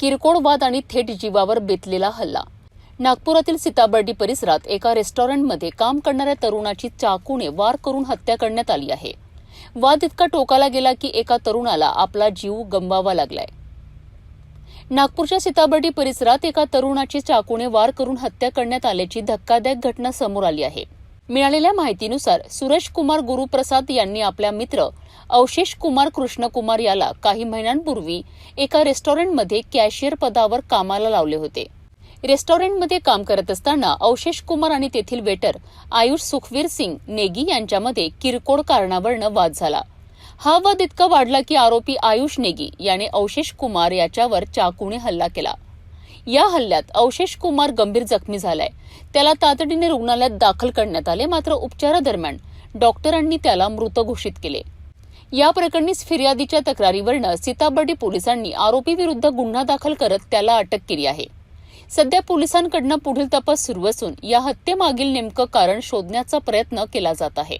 किरकोळ वाद आणि थेट जीवावर बेतलेला हल्ला। नागपुरातील सीताबर्डी परिसरात एका रेस्टॉरंटमध्ये काम करणाऱ्या तरुणाची चाकूने वार करून हत्या करण्यात आली आहे। वाद इतका टोकाला गेला की एका तरुणाला आपला जीव गमवावा लागलाय। नागपूरच्या सीताबर्डी परिसरात एका तरुणाची चाकूने वार करून हत्या करण्यात आल्याची धक्कादायक घटना समोर आली आहे। मिळालेल्या माहितीनुसार सुरेश कुमार गुरुप्रसाद यांनी आपल्या मित्र अवशेष कुमार कृष्णकुमार याला काही महिन्यांपूर्वी एका रेस्टॉरंटमध्ये कॅशियर पदावर कामाला लावले होते। रेस्टॉरंटमध्ये काम करत असताना अवशेष कुमार आणि तेथील वेटर आयुष सुखवीर सिंग नेगी यांच्यामध्ये किरकोळ कारणावरून वाद झाला। हा वाद इतका वाढला की आरोपी आयुष नेगी याने अवशेष कुमार याच्यावर चाकूने हल्ला केला। या हल्ल्यात अवशेष कुमार गंभीर जखमी झालाय। त्याला तातडीने रुग्णालयात दाखल करण्यात आले, मात्र उपचारादरम्यान डॉक्टरांनी त्याला मृत घोषित केले। या प्रकरणी फिर्यादीच्या तक्रारीवरून सीताबर्डी पोलिसांनी आरोपीविरुद्ध गुन्हा दाखल करत त्याला अटक केली आहे। सध्या पोलिसांकडून पुढील तपास सुरू असून या हत्येमागील नेमकं कारण शोधण्याचा प्रयत्न केला जात आहे।